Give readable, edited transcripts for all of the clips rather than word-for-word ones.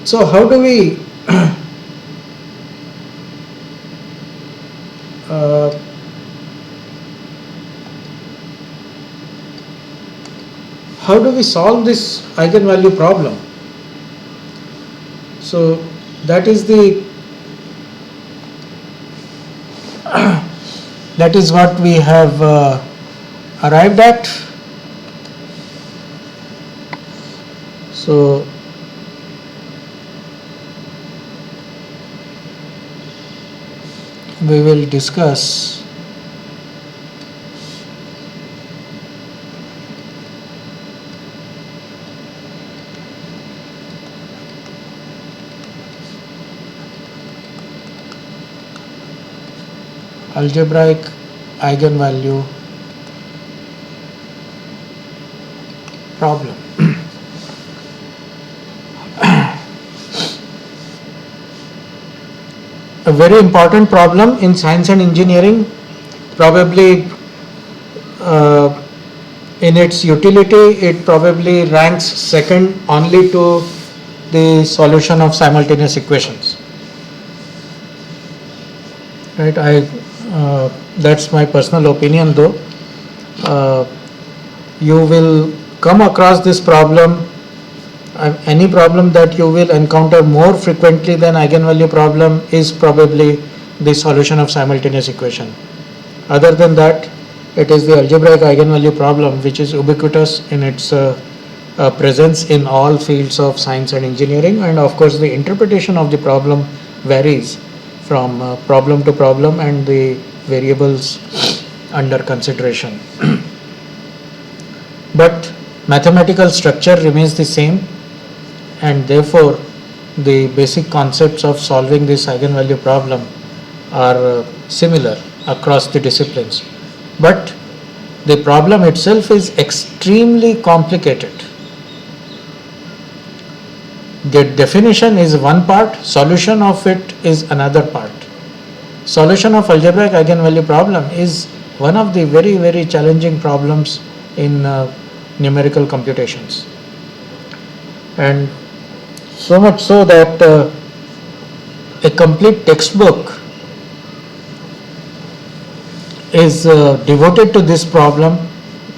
So how do we uh, how do we solve this eigenvalue problem? So that is the that is what we have arrived at. So we will discuss algebraic eigenvalue problem. A very important problem in science and engineering, probably in its utility it probably ranks second only to the solution of simultaneous equations. Right, that's my personal opinion though. You will come across this problem, any problem that you will encounter more frequently than eigenvalue problem is probably the solution of simultaneous equation. Other than that, it is the algebraic eigenvalue problem which is ubiquitous in its presence in all fields of science and engineering, and of course the interpretation of the problem varies from problem to problem and the variables under consideration. But mathematical structure remains the same, and therefore the basic concepts of solving this eigenvalue problem are similar across the disciplines. But the problem itself is extremely complicated. The definition is one part, solution of it is another part. Solution of algebraic eigenvalue problem is one of the very, very challenging problems in numerical computations. And so much so that a complete textbook is devoted to this problem.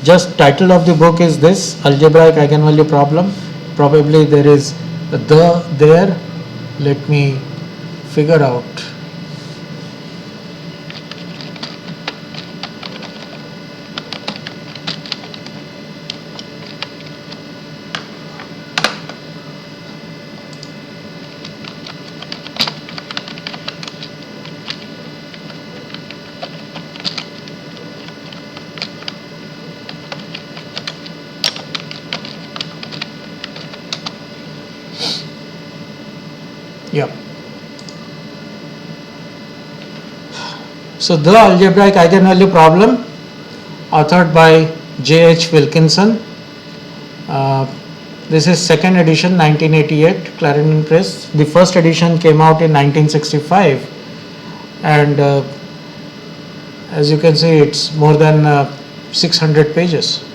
Just title of the book is this, algebraic eigenvalue problem. Probably there is there. Let me figure out. Yeah. So the algebraic eigenvalue problem, authored by J.H. Wilkinson. This is second edition, 1988, Clarendon Press. The first edition came out in 1965, and as you can see, it's more than 600 pages.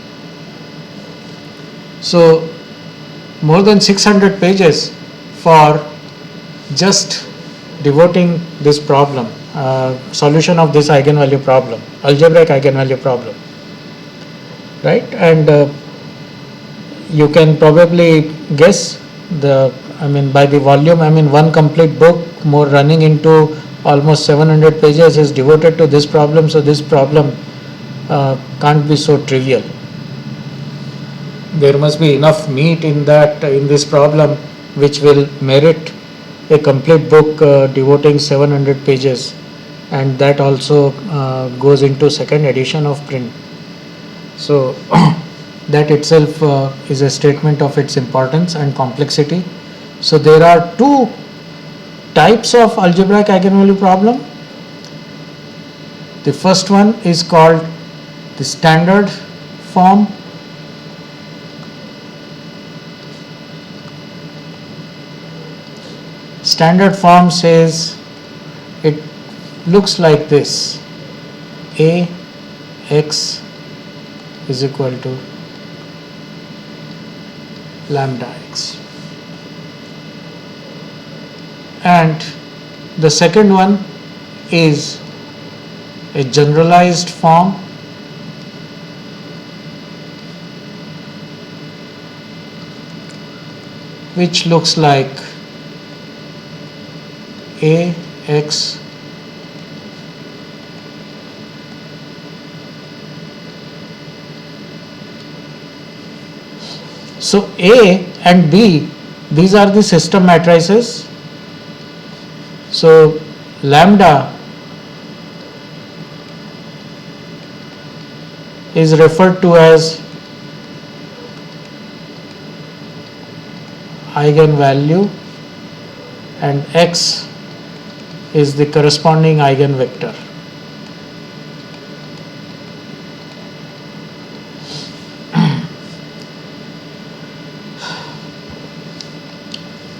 So more than 600 pages for just devoting this problem, solution of this eigenvalue problem, algebraic eigenvalue problem, right? And you can probably guess by the volume, one complete book, more running into almost 700 pages is devoted to this problem. So this problem can't be so trivial. There must be enough meat in this problem which will merit a complete book devoting 700 pages, and that also goes into second edition of print. So that itself is a statement of its importance and complexity. So there are two types of algebraic eigenvalue problem. The first one is called the standard form. Standard form says it looks like this: a x is equal to lambda x. and the second one is a generalized form which looks like AX so A and B, these are the system matrices. So lambda is referred to as eigenvalue and X is the corresponding eigenvector.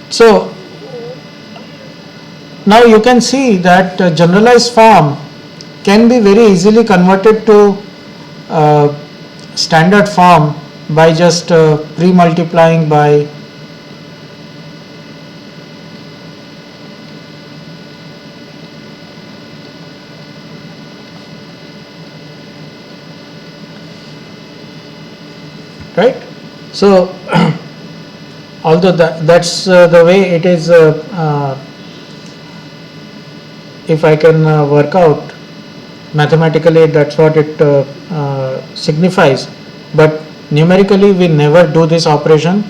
So now you can see that generalized form can be very easily converted to standard form by just pre-multiplying by right. So although that's the way it is, if I can work out mathematically, that's what it signifies, but numerically we never do this operation.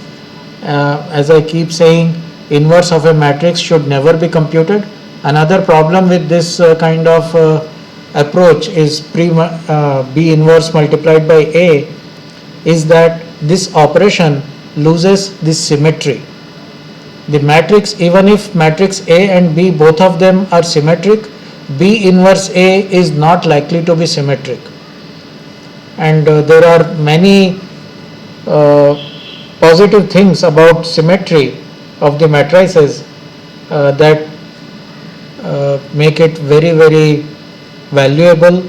As I keep saying, inverse of a matrix should never be computed. Another problem with this kind of approach is B inverse multiplied by A is that this operation loses this symmetry. The matrix, even if matrix A and B both of them are symmetric, B inverse A is not likely to be symmetric. And there are many positive things about symmetry of the matrices that make it very, very valuable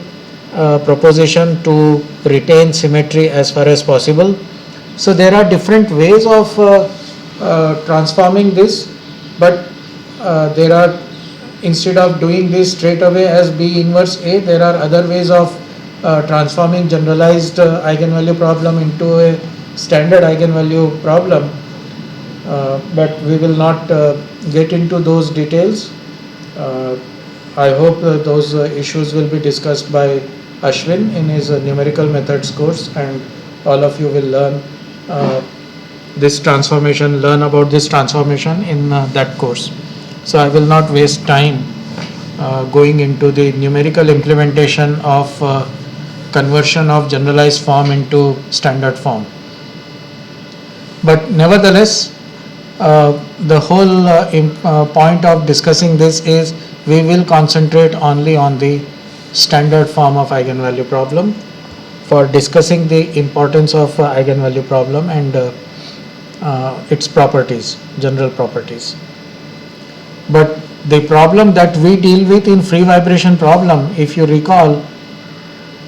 proposition to retain symmetry as far as possible. So there are different ways of transforming this, but there are, instead of doing this straight away as B inverse A, there are other ways of transforming generalized eigenvalue problem into a standard eigenvalue problem, but we will not get into those details. I hope those issues will be discussed by Ashwin in his numerical methods course, and all of you will learn this transformation, learn about this transformation in that course. So I will not waste time going into the numerical implementation of conversion of generalized form into standard form. But nevertheless, the whole point of discussing this is we will concentrate only on the standard form of eigenvalue problem for discussing the importance of eigenvalue problem and its properties, general properties. But the problem that we deal with in free vibration problem, if you recall,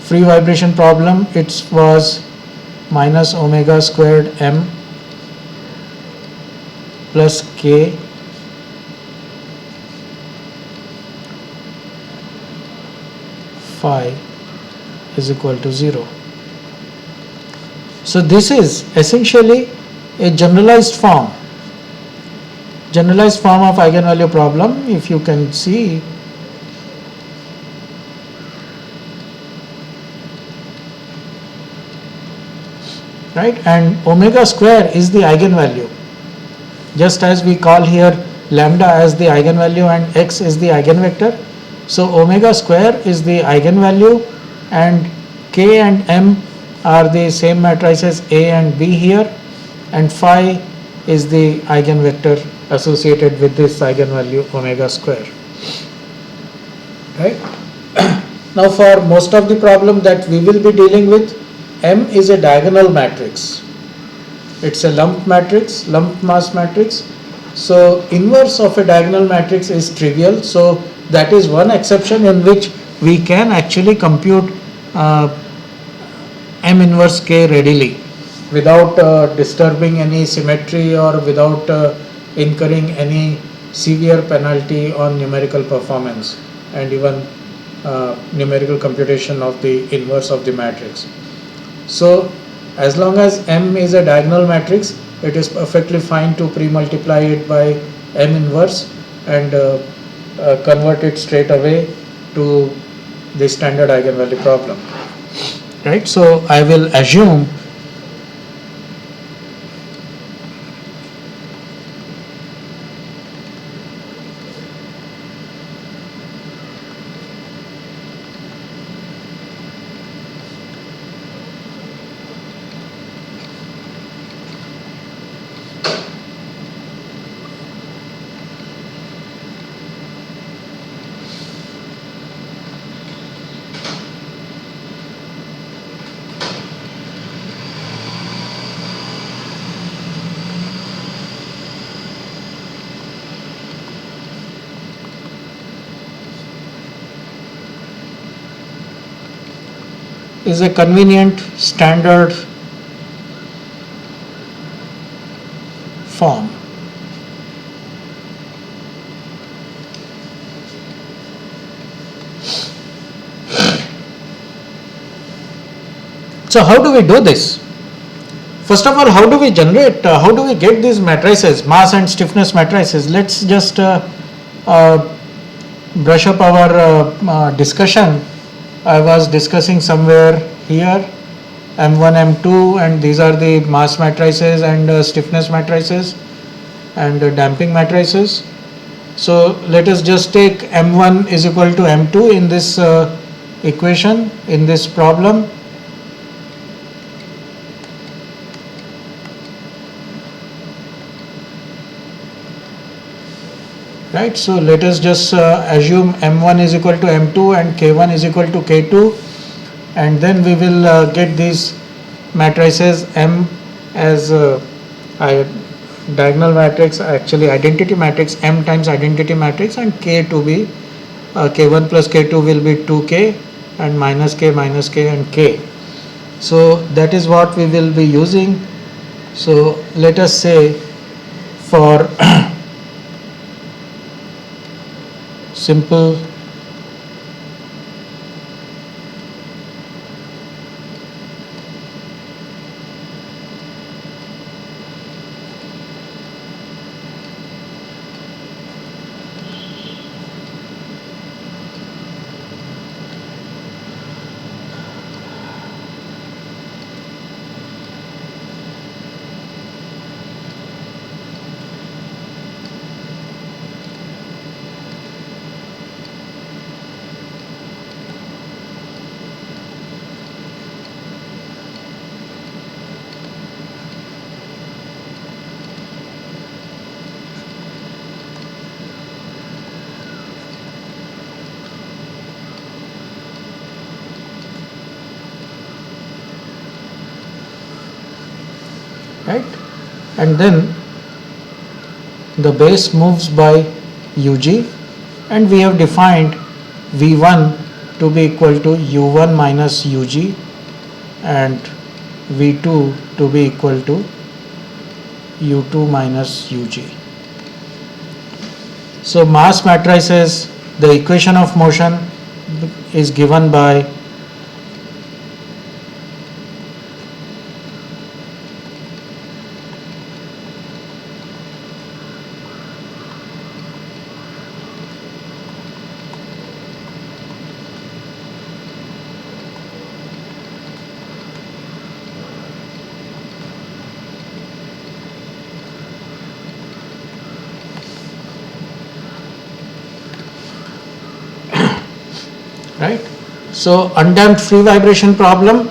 free vibration problem, it was minus omega squared m plus k phi is equal to 0. So this is essentially a generalized form of eigenvalue problem. If you can see, right, and omega square is the eigenvalue, just as we call here lambda as the eigenvalue and x is the eigenvector. So omega square is the eigenvalue and k and m are the same matrices A and B here, and phi is the eigenvector associated with this eigenvalue omega square, right? Now for most of the problem that we will be dealing with, M is a diagonal matrix. It's a lump matrix, lump mass matrix. So inverse of a diagonal matrix is trivial. So that is one exception in which we can actually compute M inverse K readily without disturbing any symmetry or without incurring any severe penalty on numerical performance and even numerical computation of the inverse of the matrix. So as long as M is a diagonal matrix, it is perfectly fine to pre-multiply it by M inverse and convert it straight away to the standard eigenvalue problem. Right, so I will assume is a convenient standard form. So how do we do this? First of all, how do we generate, how do we get these matrices, mass and stiffness matrices? Let's just brush up our discussion. I was discussing somewhere here M1, M2, and these are the mass matrices and stiffness matrices and damping matrices. So let us just take M1 is equal to M2 in this equation, in this problem. Right, so let us just assume M1 is equal to M2 and K1 is equal to K2, and then we will get these matrices M as diagonal matrix, actually identity matrix, M times identity matrix, and K to be K1 plus K2 will be 2K and minus K and K. So that is what we will be using. So let us say for simple right, and then the base moves by UG, and we have defined V1 to be equal to U1 minus UG and V2 to be equal to U2 minus UG. So mass matrices, the equation of motion is given by right. So undamped free vibration problem,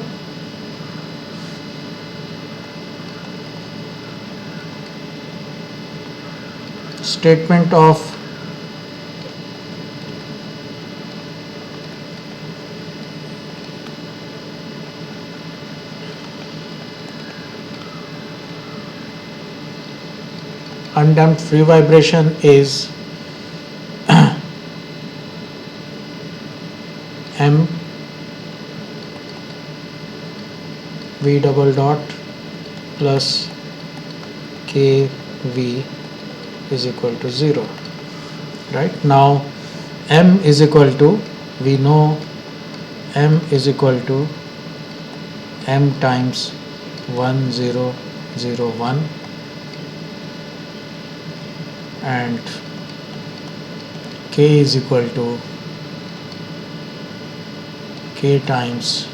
statement of undamped free vibration is M V double dot plus K V is equal to 0. right? Now m is equal to, we know m is equal to m times 1 0 0 1, and k is equal to k times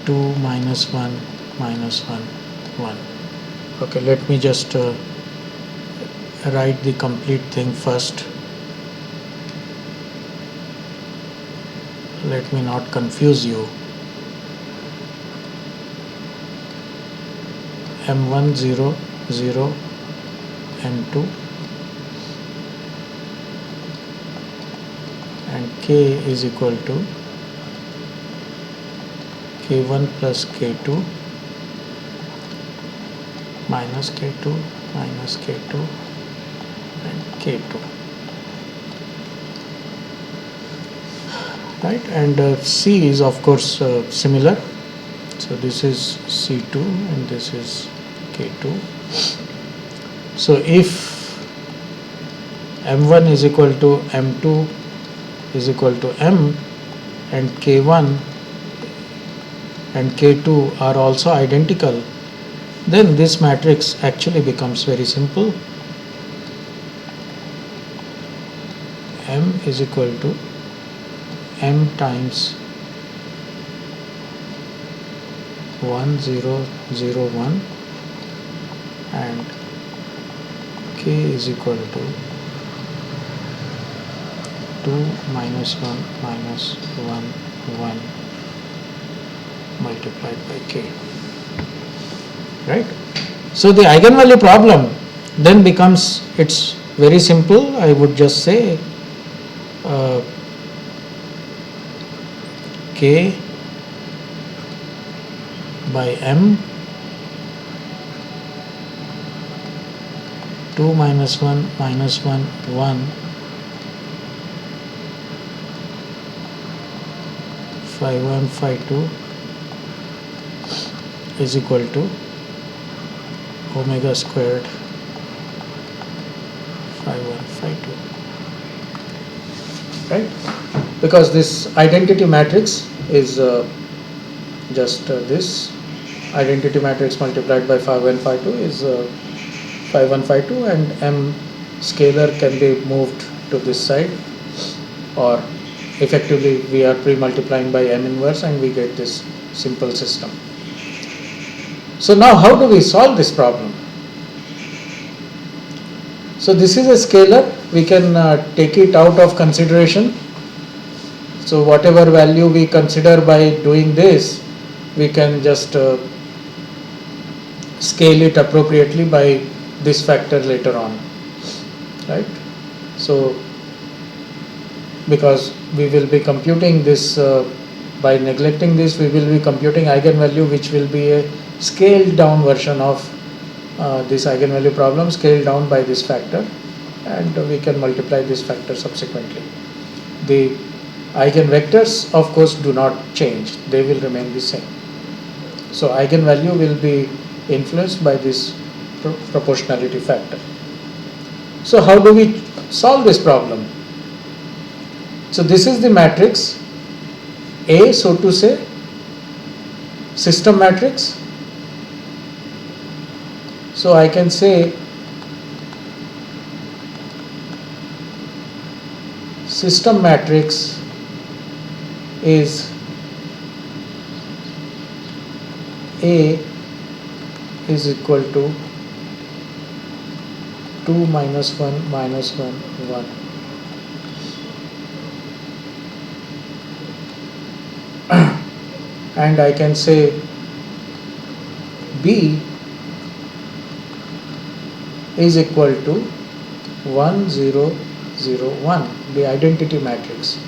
2 minus 1 minus 1 1. Okay, let me just write the complete thing first. Let me not confuse you. m1 0 0 m2 and k is equal to k1 plus k2 minus k2 minus k2 and k2, right? And c is of course similar, so this is c2 and this is k2. So if m1 is equal to m2 is equal to m, and k1 and k2 are also identical, then this matrix actually becomes very simple. M is equal to m times 1 0 0 1 and k is equal to 2 minus 1 minus 1 1 multiplied by k, right? So the eigenvalue problem then becomes, it's very simple. I would just say k by m, 2 minus 1 minus 1 1, 5 1 5 2 is equal to omega squared 5 1 5 2, right? Because this identity matrix is just this identity matrix multiplied by 5 1 5 2 is 5 1 5 2, and m scalar can be moved to this side, or effectively we are pre-multiplying by m inverse and we get this simple system. So now how do we solve this problem? So this is a scalar, we can take it out of consideration. So whatever value we consider by doing this, we can just scale it appropriately by this factor later on, right? So because we will be computing this, by neglecting this, we will be computing eigenvalue which will be a scaled down version of this eigenvalue problem, scaled down by this factor, and we can multiply this factor subsequently. The eigenvectors of course do not change, they will remain the same. So eigenvalue will be influenced by this proportionality factor. So how do we solve this problem? So this is the matrix A, so to say, system matrix. So I can say system matrix is A is equal to 2 minus 1 minus 1 1. And I can say B is equal to 1 0 0 1, the identity matrix,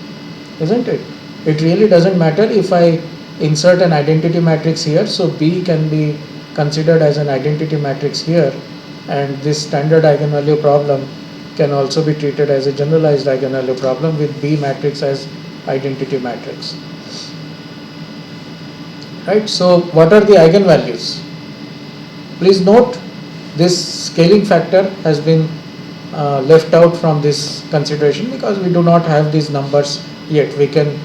isn't it? It really doesn't matter if I insert an identity matrix here, so B can be considered as an identity matrix here, and this standard eigenvalue problem can also be treated as a generalized eigenvalue problem with B matrix as identity matrix. Right, so what are the eigenvalues? Please note this scaling factor has been left out from this consideration because we do not have these numbers yet. We can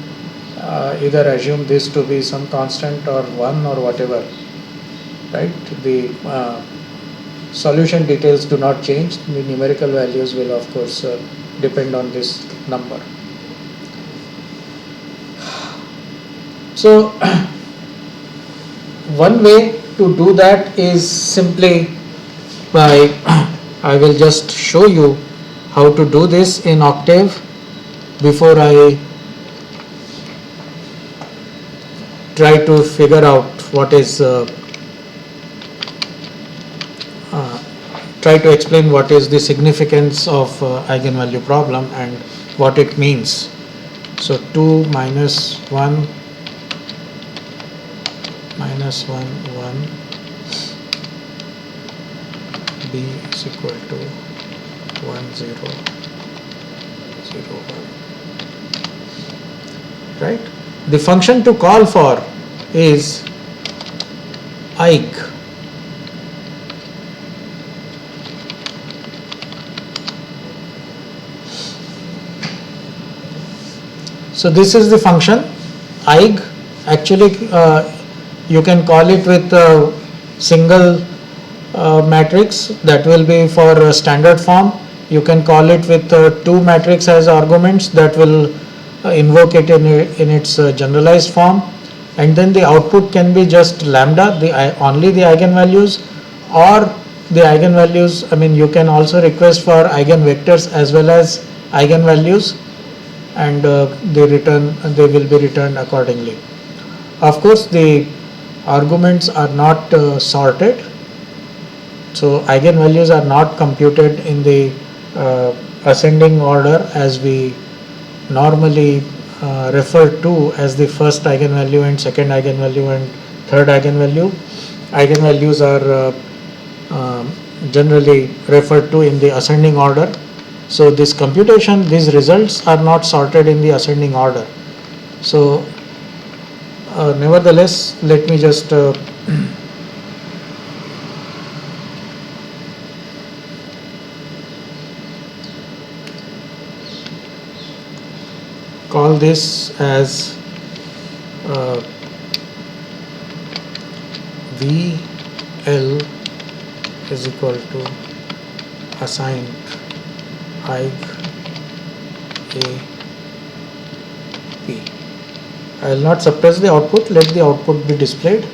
either assume this to be some constant or 1 or whatever, right? The solution details do not change. The numerical values will of course depend on this number. So one way to do that is simply by I will just show you how to do this in Octave before I try to figure out what is try to explain what is the significance of eigenvalue problem and what it means. So 2 minus 1 minus 1 1 b is equal to 1 0 0 1, right? The function to call for is eig. So this is the function eig. Actually you can call it with a single matrix, that will be for standard form. You can call it with 2 matrix as arguments, that will invoke it in its generalized form, and then the output can be just lambda, only the eigenvalues, or the eigenvalues. I mean, you can also request for eigenvectors as well as eigenvalues, and they will be returned accordingly. Of course, the arguments are not sorted, so eigenvalues are not computed in the ascending order as we normally refer to as the first eigenvalue and second eigenvalue and third eigenvalue. Eigenvalues are generally referred to in the ascending order. So this computation, these results are not sorted in the ascending order. So nevertheless, let me just call this as VL is equal to assigned eig A P. I will not suppress the output, let the output be displayed.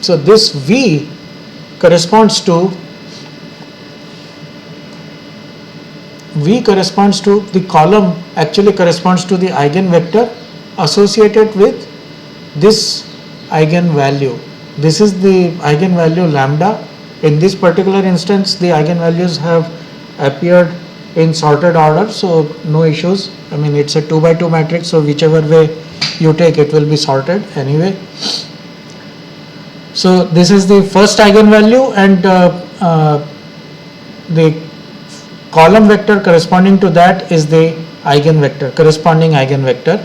So this V corresponds to the column, actually corresponds to the eigenvector associated with this eigenvalue. This is the eigenvalue lambda. In this particular instance, the eigenvalues have appeared in sorted order, so no issues. I mean, it's a 2 by 2 matrix, so whichever way you take, it will be sorted anyway. So this is the first eigenvalue, and the column vector corresponding to that is the eigenvector, corresponding eigenvector,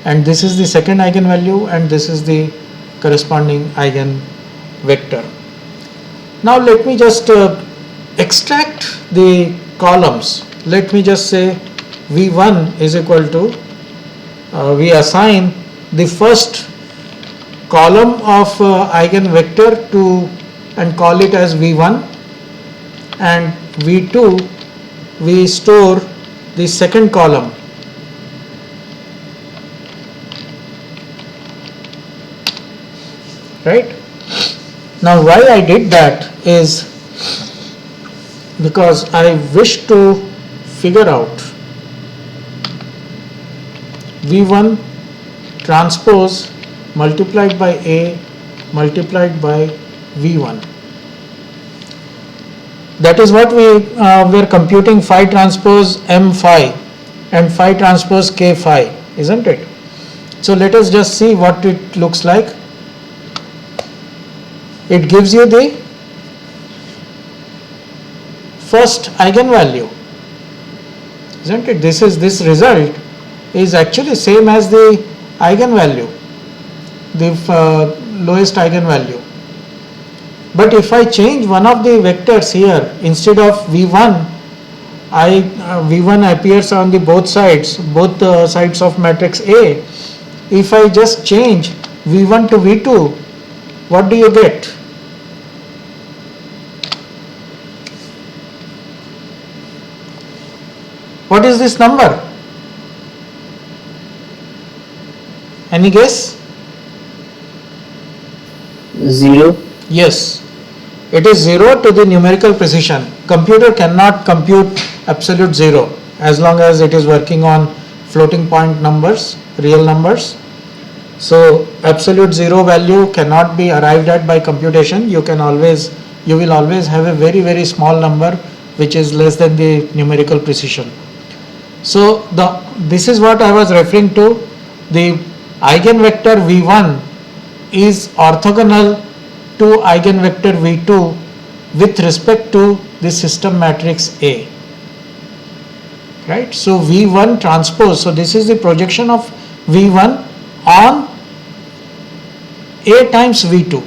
and this is the second eigenvalue, and this is the corresponding eigenvector. Now let me just extract the columns. Let me just say V1 is equal to, we assign the first column of eigenvector to and call it as V1, and V2 we store the second column. Right? Now why I did that is because I wish to figure out V1 transpose multiplied by A multiplied by V1. That is what we were computing, phi transpose M phi and phi transpose K phi, isn't it? So let us just see what it looks like. It gives you the first eigenvalue, isn't it? This result is actually same as the eigenvalue, the lowest eigenvalue. But if I change one of the vectors here, instead of V1, V1 appears on the both sides of matrix A. If I just change V1 to V2, what do you get? What is this number? Any guess? 0. Yes, it is 0 to the numerical precision. Computer cannot compute absolute 0 as long as it is working on floating point numbers, real numbers. So absolute 0 value cannot be arrived at by computation. You will always have a very, very small number which is less than the numerical precision. So this is what I was referring to. The eigenvector V1 is orthogonal to eigenvector V2 with respect to the system matrix A. Right? So V1 transpose, so this is the projection of V1 on A times V2.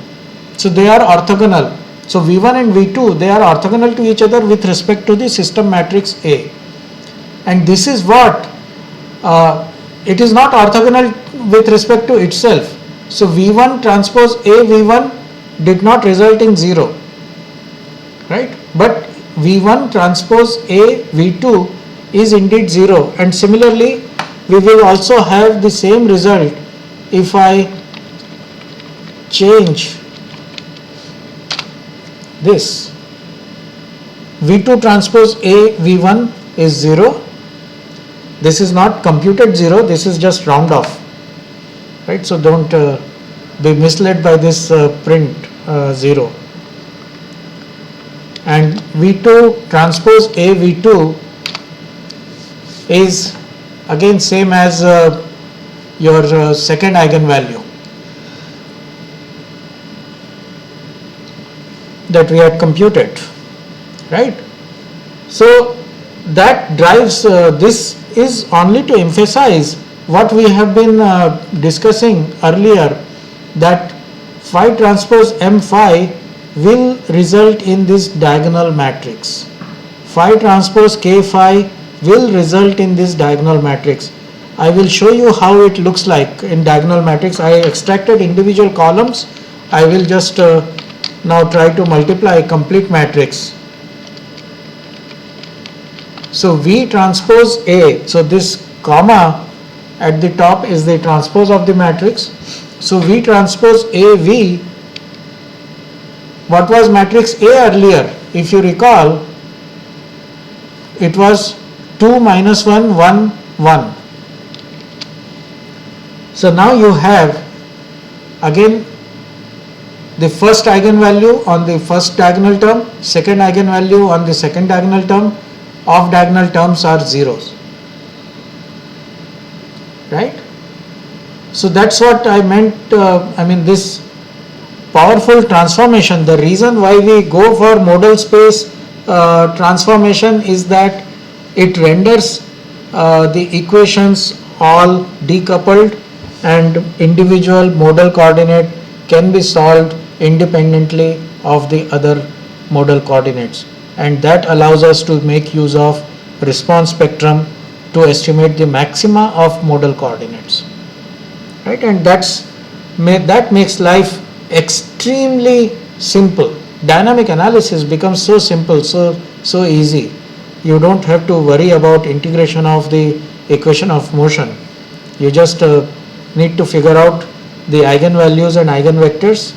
So they are orthogonal. So V1 and V2, they are orthogonal to each other with respect to the system matrix A. And this is what, it is not orthogonal with respect to itself. So V1 transpose A V1 did not result in 0, right? But V1 transpose A V2 is indeed 0, and similarly we will also have the same result if I change this. V2 transpose A V1 is 0. This is not computed 0, this is just round off, right? So don't be misled by this print 0. And V2 transpose A V2 is again same as your second eigenvalue that we had computed, right? So that drives, this is only to emphasize what we have been discussing earlier, that phi transpose M phi will result in this diagonal matrix. Phi transpose K phi will result in this diagonal matrix. I will show you how it looks like in diagonal matrix. I extracted individual columns. I will just now try to multiply a complete matrix. So V transpose A, so this comma at the top is the transpose of the matrix. So V transpose A V, what was matrix A earlier? If you recall, it was 2 minus 1 1 1. So now you have again the first eigenvalue on the first diagonal term, second eigenvalue on the second diagonal term. Off diagonal terms are zeros, right? So that's what I meant. This powerful transformation, the reason why we go for modal space transformation is that it renders the equations all decoupled, and individual modal coordinate can be solved independently of the other modal coordinates, and that allows us to make use of response spectrum to estimate the maxima of modal coordinates, right? And that makes life extremely simple. Dynamic analysis becomes so simple, so easy. You don't have to worry about integration of the equation of motion. You just need to figure out the eigenvalues and eigenvectors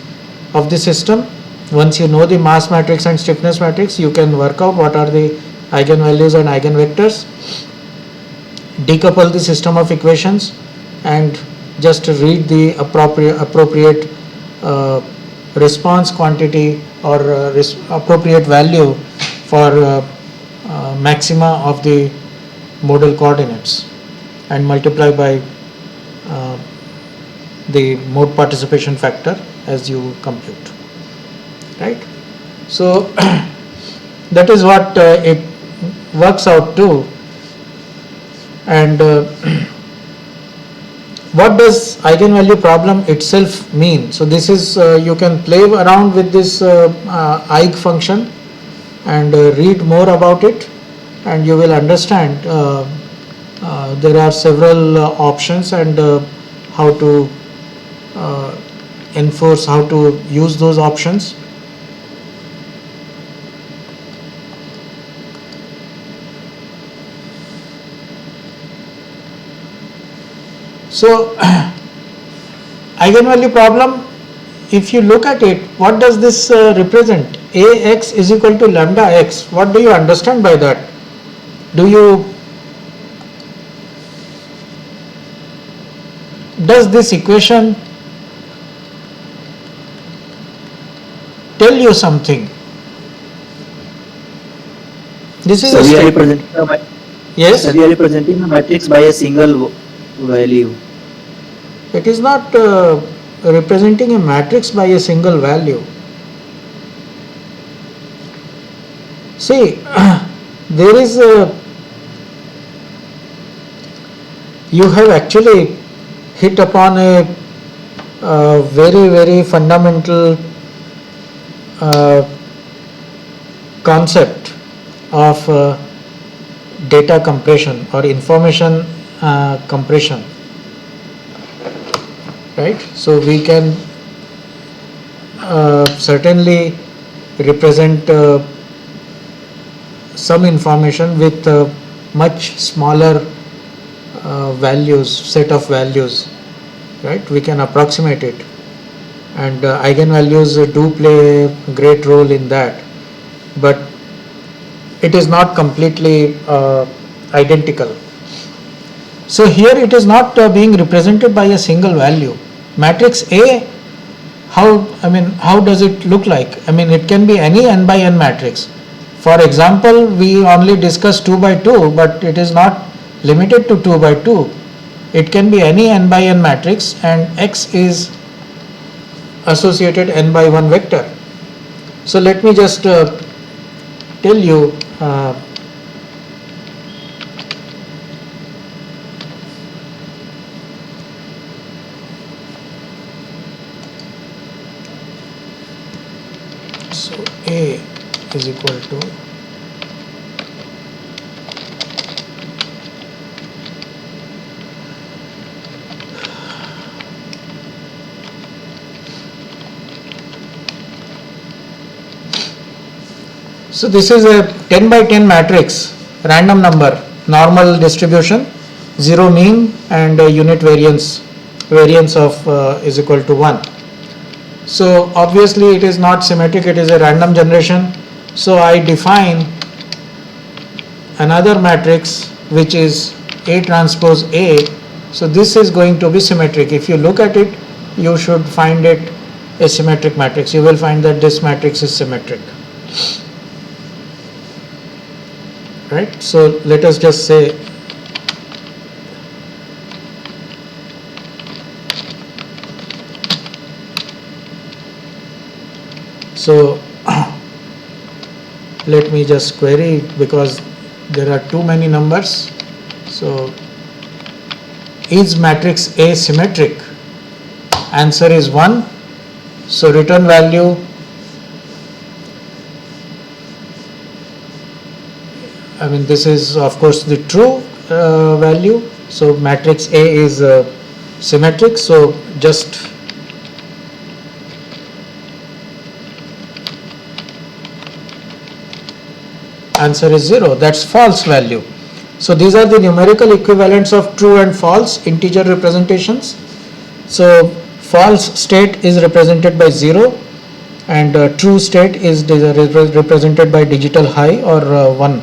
of the system. Once you know the mass matrix and stiffness matrix, you can work out what are the eigenvalues and eigenvectors, decouple the system of equations, and just read the appropriate response quantity or appropriate value for maxima of the modal coordinates and multiply by the mode participation factor as you compute, right? So that is what it works out to. And what does eigenvalue problem itself mean? So this is, you can play around with this eigen function and read more about it, and you will understand there are several options and how to enforce, how to use those options. So eigenvalue problem, if you look at it, what does this represent? Ax is equal to lambda x. What do you understand by that? Does this equation tell you something? This is So a we are statement. representing a Yes, we are representing a matrix by a single value. it is not representing a matrix by a single value. See, there is you have actually hit upon a very, very fundamental concept of data compression or information compression, right? So we can certainly represent some information with much smaller values, set of values, right? We can approximate it, and eigenvalues do play a great role in that, but it is not completely identical. So here it is not being represented by a single value. Matrix A, how does it look like? I mean, it can be any n by n matrix. For example, we only discussed 2 by 2, but it is not limited to 2 by 2. It can be any n by n matrix, and X is associated n by 1 vector. So let me just tell you so A is equal to so this is a 10 by 10 matrix, random number, normal distribution, 0 mean, and unit variance of is equal to 1. So obviously it is not symmetric, it is a random generation. So I define another matrix which is A transpose A. So this is going to be symmetric. If you look at it, you should find it a symmetric matrix. You will find that this matrix is symmetric. Right? So let us just say so let me just query, because there are too many numbers. So is matrix A symmetric? Answer is 1. So return value this is of course the true value. So matrix A is symmetric. So just answer is 0. That's false value. So these are the numerical equivalents of true and false integer representations. So false state is represented by 0, and true state is represented by digital high or 1.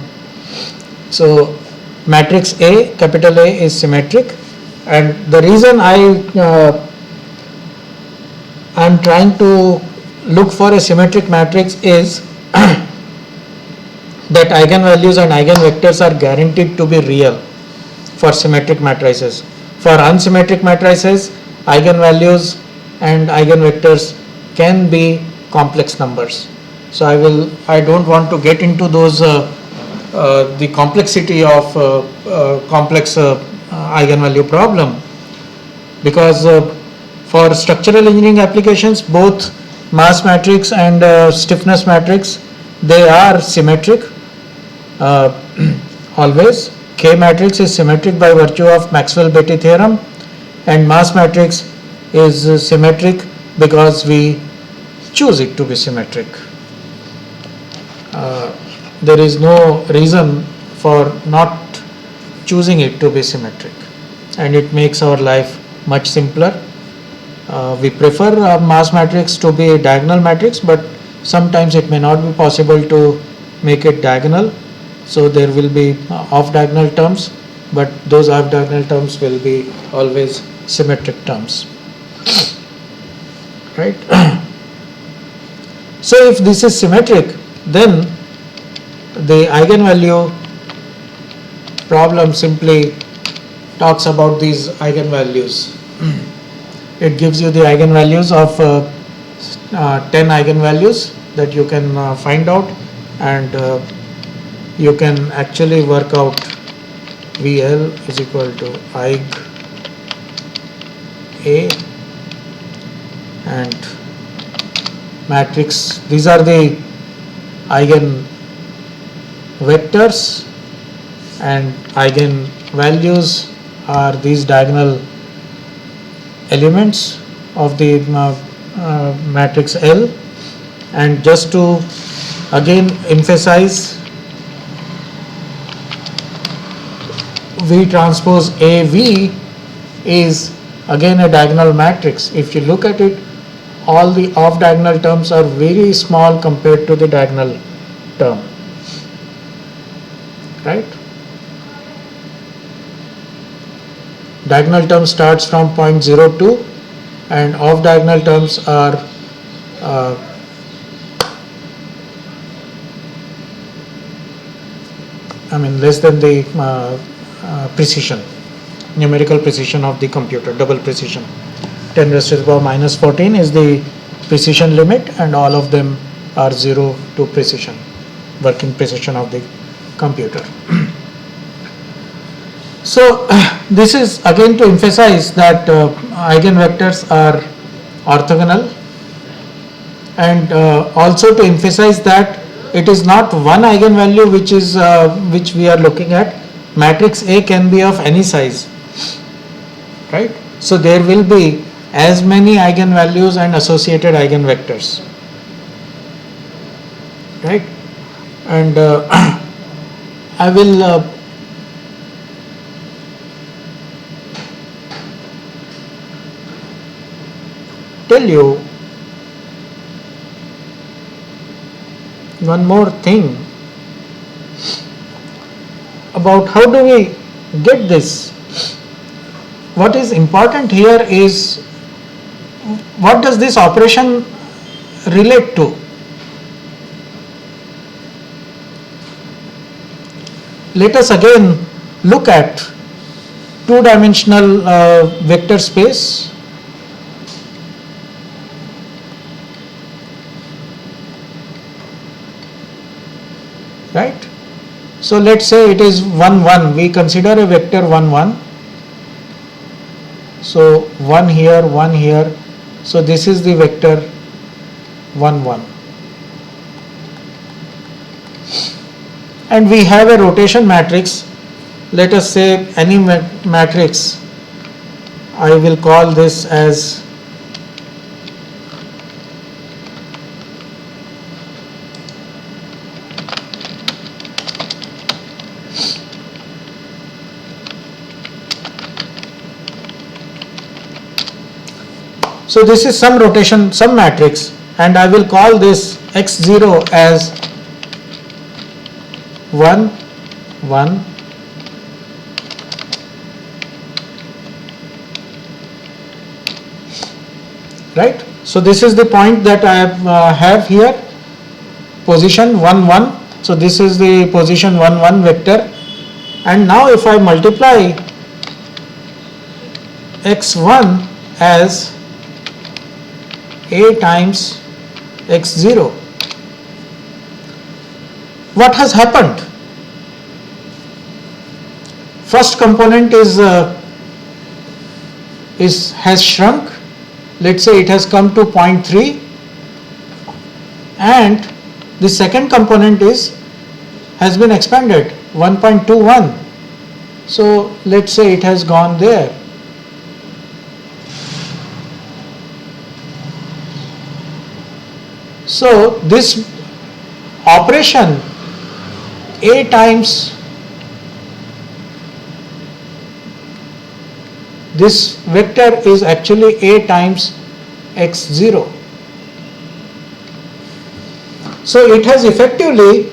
So matrix A, capital A, is symmetric, and the reason I am trying to look for a symmetric matrix is that eigenvalues and eigenvectors are guaranteed to be real for symmetric matrices. For unsymmetric matrices, eigenvalues and eigenvectors can be complex numbers. So I don't want to get into those the complexity of complex eigenvalue problem, because for structural engineering applications, both mass matrix and stiffness matrix, they are symmetric. always. K matrix is symmetric by virtue of Maxwell-Betti theorem, and mass matrix is symmetric because we choose it to be symmetric. There is no reason for not choosing it to be symmetric, and it makes our life much simpler. We prefer mass matrix to be a diagonal matrix, but sometimes it may not be possible to make it diagonal, so there will be off diagonal terms, but those off diagonal terms will be always symmetric terms, right? So if this is symmetric, then the eigenvalue problem simply talks about these eigenvalues. It gives you the eigenvalues of 10 eigenvalues that you can find out, and you can actually work out VL is equal to eig A and matrix. These are the eigen vectors, and eigenvalues are these diagonal elements of the matrix L. And just to again emphasize, V transpose AV is again a diagonal matrix. If you look at it, all the off diagonal terms are very small compared to the diagonal term, right? Diagonal term starts from 0.02, and off diagonal terms are less than the precision, numerical precision of the computer, double precision. 10 raised to the power minus 14 is the precision limit, and all of them are 0 to precision, working precision of the computer. So this is again to emphasize that eigenvectors are orthogonal, and also to emphasize that it is not one eigenvalue which we are looking at. Matrix A can be of any size, right? So there will be as many eigenvalues and associated eigenvectors, right? And I will tell you one more thing about how do we get this. What is important here is, what does this operation relate to? Let us again look at two-dimensional vector space. Right? So let's say it is 1, 1. We consider a vector 1, 1. So 1 here, 1 here. So this is the vector 1, 1. And we have a rotation matrix. Let us say any matrix. I will call this as so this is some rotation, some matrix, and I will call this x0 as 1, 1, right? So this is the point that I have here, position 1, 1. So this is the position 1, 1 vector, and now if I multiply x1 as A times x0, what has happened? First component has shrunk. Let's say it has come to 0.3, and the second component has been expanded 1.21. So let's say it has gone there. So this operation A times this vector is actually A times x0. So it has effectively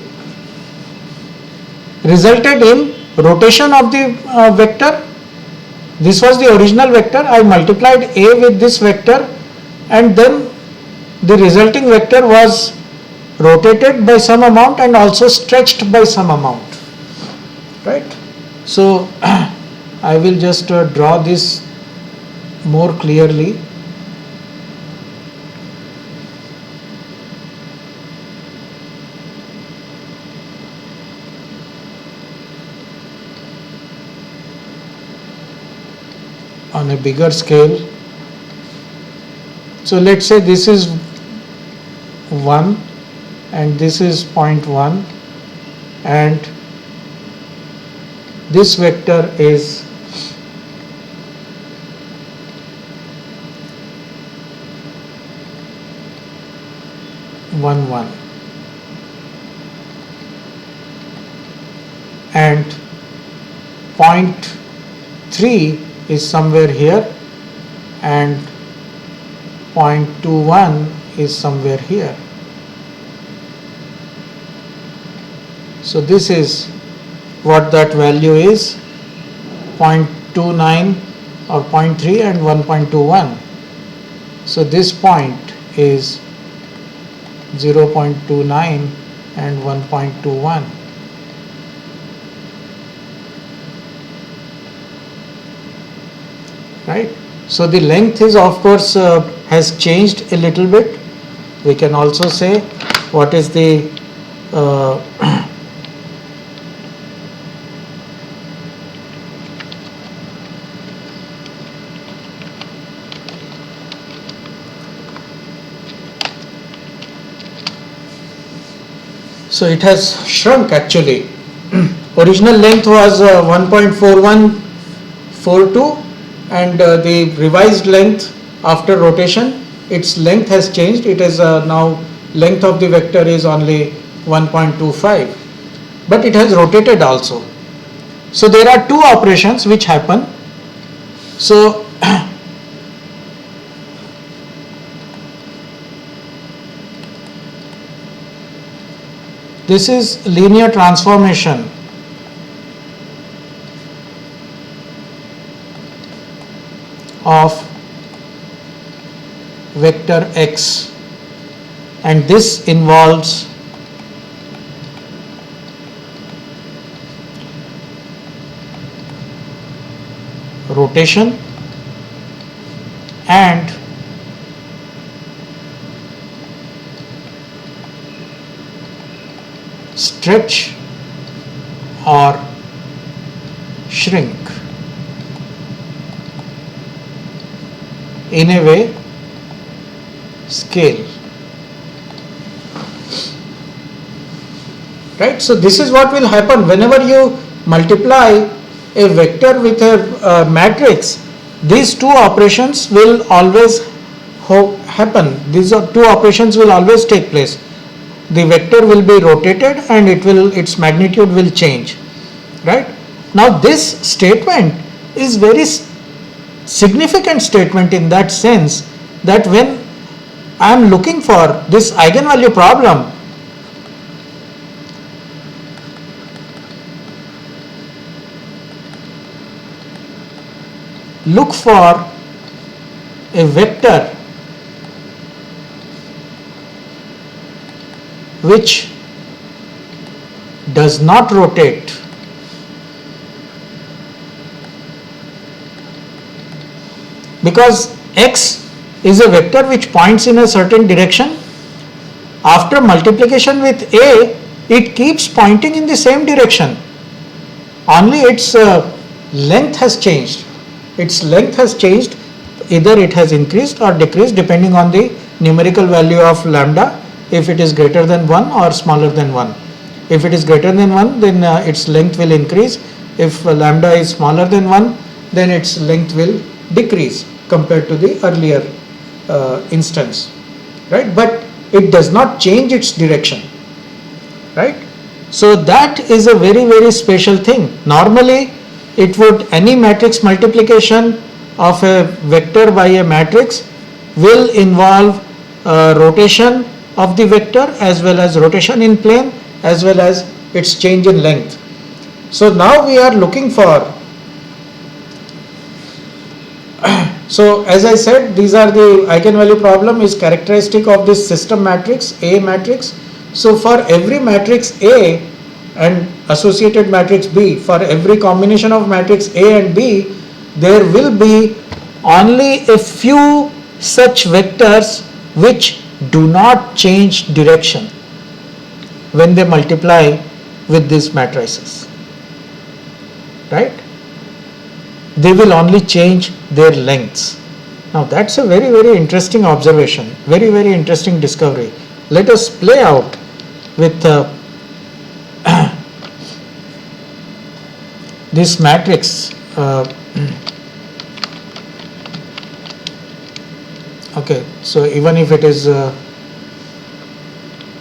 resulted in rotation of the vector. This was the original vector. I multiplied A with this vector, and then the resulting vector was rotated by some amount and also stretched by some amount, right? So I will just draw this more clearly. On a bigger scale. So let's say this is 1 and this is 0.1, and this vector is one, and 0.3 is somewhere here, and 0.21 is somewhere here. So this is what that value is, 0.29 or 0.3 and 1.21. So this point is 0.29 and 1.21. Right? So the length is, of course, has changed a little bit. We can also say what is the so it has shrunk actually. Original length was 1.4142, and the revised length after rotation, its length has changed. It is now length of the vector is only 1.25, but it has rotated also. So there are two operations which happen. So this is linear transformation of vector x, and this involves rotation and stretch or shrink in a way scale, right? So this is what will happen whenever you multiply a vector with a matrix. These two operations will always happen. These two operations will always take place. The vector will be rotated and its magnitude will change, right? Now this statement is very significant statement in that sense that when I am looking for this eigenvalue problem, look for a vector which does not rotate, because x is a vector which points in a certain direction. After multiplication with a, it keeps pointing in the same direction, only its length has changed. Its length has changed, either it has increased or decreased depending on the numerical value of lambda, if it is greater than 1 or smaller than 1. If it is greater than 1, then its length will increase. If lambda is smaller than 1, then its length will decrease compared to the earlier instance, right? But it does not change its direction, right? So that is a very, very special thing. Normally, it would, any matrix multiplication of a vector by a matrix will involve rotation of the vector as well as rotation in plane as well as its change in length. So now we are looking for, so as I said, these are the eigenvalue problem is characteristic of this system matrix, A matrix. So for every matrix A and associated matrix B, for every combination of matrix A and B, there will be only a few such vectors which do not change direction when they multiply with these matrices, right? They will only change their lengths. Now that's a very, very interesting observation, very, very interesting discovery. Let us play out with this matrix. Okay, so even if it is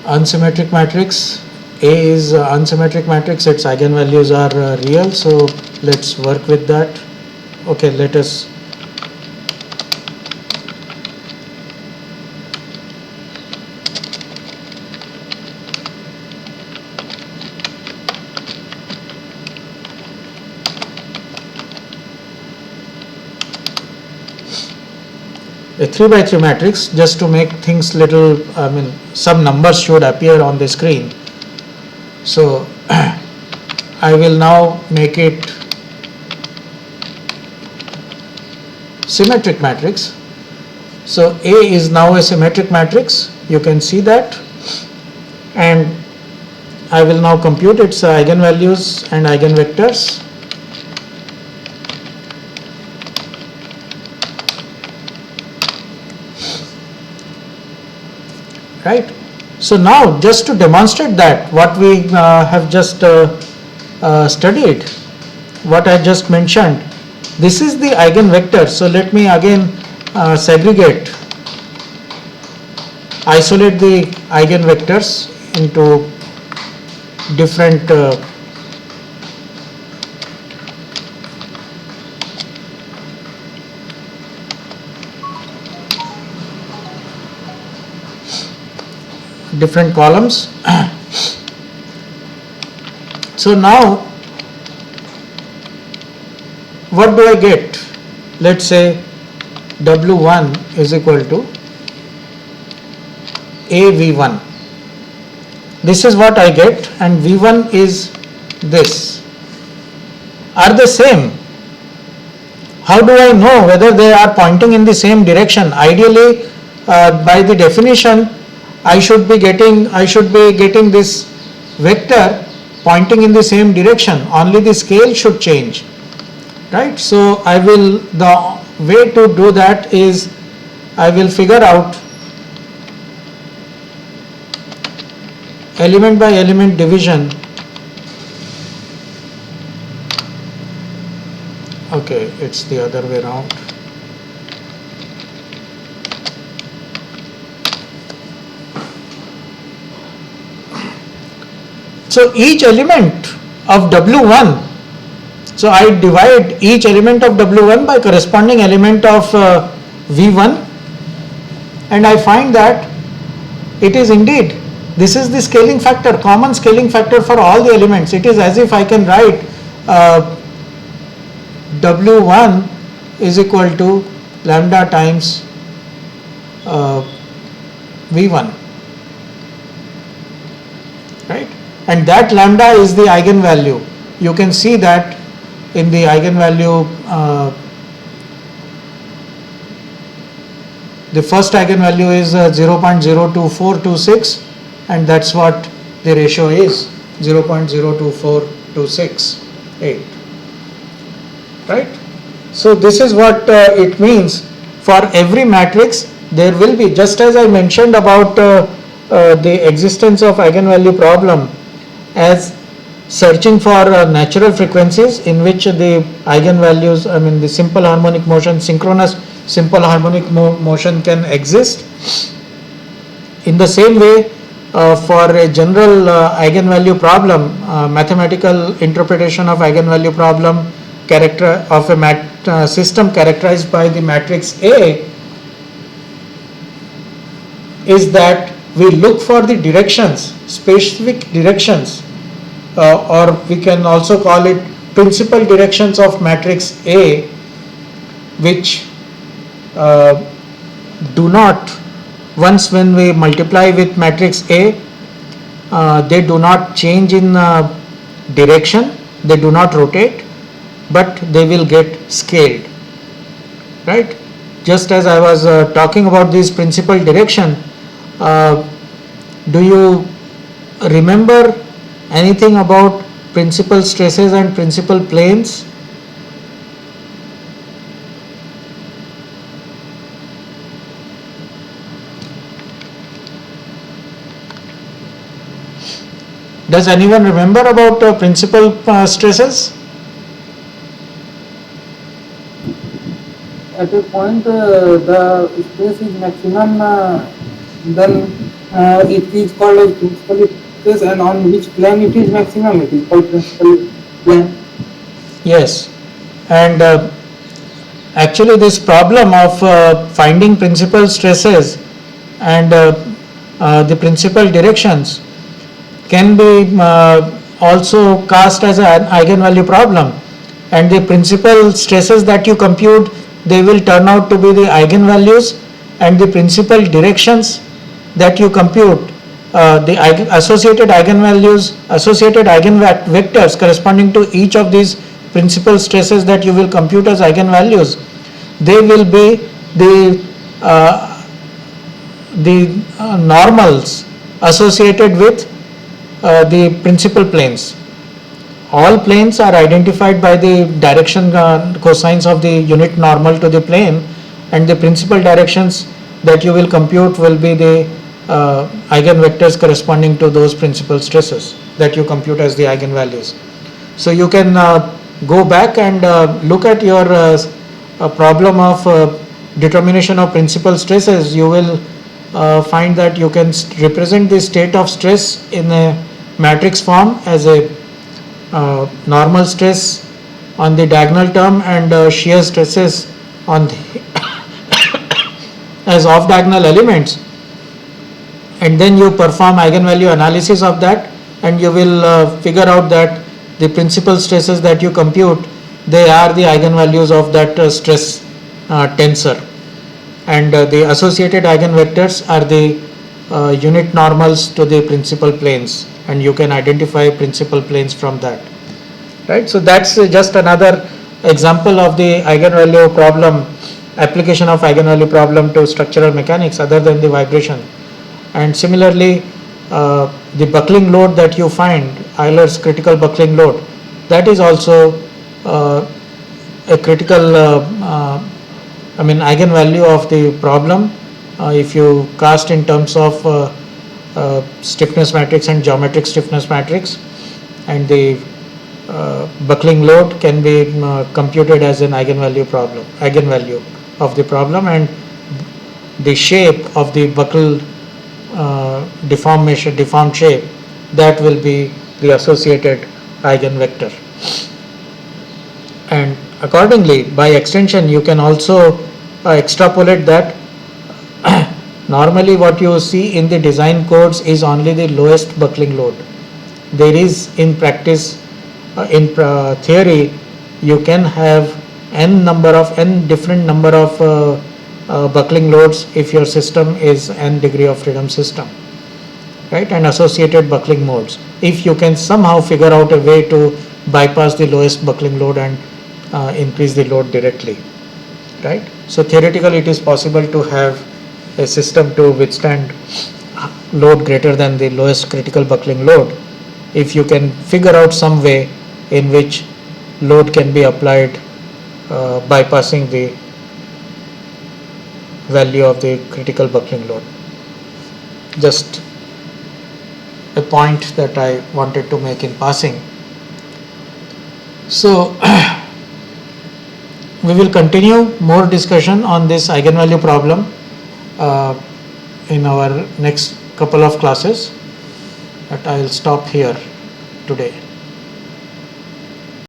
unsymmetric matrix, A is unsymmetric matrix, its eigenvalues are real, so let's work with that. Okay, let us a 3 by 3 matrix, just to make things little, some numbers should appear on the screen. So I will now make it symmetric matrix. So A is now a symmetric matrix, you can see that, and I will now compute its eigenvalues and eigenvectors. Right. So now, just to demonstrate that what we have just studied, what I just mentioned, this is the eigenvector. So let me again segregate, isolate the eigenvectors into different different columns. So now what do I get? Let's say W1 is equal to AV1. This is what I get, and V1 is this. Are they same? How do I know whether they are pointing in the same direction? Ideally, by the definition, I should be getting this vector pointing in the same direction. Only the scale should change, right? So the way to do that is I will figure out element by element division. Okay, it's the other way around. So each element of W1, so I divide each element of W1 by corresponding element of V1, and I find that it is indeed, this is the scaling factor, common scaling factor for all the elements. It is as if I can write W1 is equal to lambda times V1, right? And that lambda is the eigenvalue. You can see that in the eigenvalue, the first eigenvalue is 0.02426, and that's what the ratio is, 0.02426.8, right? So this is what it means. For every matrix, there will be, just as I mentioned about the existence of eigenvalue problem, as searching for natural frequencies in which the eigenvalues, I mean the simple harmonic motion, synchronous simple harmonic motion can exist. In the same way, for a general eigenvalue problem, mathematical interpretation of eigenvalue problem character of a system characterized by the matrix A is that we look for the directions, specific directions, or we can also call it principal directions of matrix A, which do not, once when we multiply with matrix A, they do not change in direction, they do not rotate, but they will get scaled, right? Just as I was talking about this principal direction, do you remember anything about principal stresses and principal planes? Does anyone remember about principal stresses? At a point the stress is maximum, then it is called as principal stress, and on which plane it is maximum, it is called principal plane. Yes, and actually this problem of finding principal stresses and the principal directions can be also cast as an eigenvalue problem, and the principal stresses that you compute, they will turn out to be the eigenvalues, and the principal directions that you compute, the associated eigenvalues, associated eigenvectors corresponding to each of these principal stresses that you will compute as eigenvalues, they will be the normals associated with the principal planes. All planes are identified by the direction cosines of the unit normal to the plane, and the principal directions that you will compute will be the eigenvectors corresponding to those principal stresses that you compute as the eigenvalues. So you can go back and look at your problem of determination of principal stresses. You will find that you can represent the state of stress in a matrix form as a normal stress on the diagonal term and shear stresses on the as off diagonal elements, and then you perform eigenvalue analysis of that, and you will figure out that the principal stresses that you compute, they are the eigenvalues of that stress tensor, and the associated eigenvectors are the unit normals to the principal planes, and you can identify principal planes from that, right? So that's just another example of the eigenvalue problem, application of eigenvalue problem to structural mechanics other than the vibration. And similarly, the buckling load that you find, Euler's critical buckling load, that is also a critical eigenvalue of the problem. If you cast in terms of stiffness matrix and geometric stiffness matrix, and the buckling load can be computed as an eigenvalue of the problem, and the shape of the buckled deformed shape, that will be the associated eigenvector. And accordingly, by extension, you can also extrapolate that. Normally what you see in the design codes is only the lowest buckling load. There is in practice, in theory, you can have n different number of buckling loads if your system is n degree of freedom system, right, and associated buckling modes, if you can somehow figure out a way to bypass the lowest buckling load and increase the load directly, right? So theoretically it is possible to have a system to withstand load greater than the lowest critical buckling load if you can figure out some way in which load can be applied bypassing the value of the critical buckling load. Just a point that I wanted to make in passing. So we will continue more discussion on this eigenvalue problem in our next couple of classes, but I will stop here today.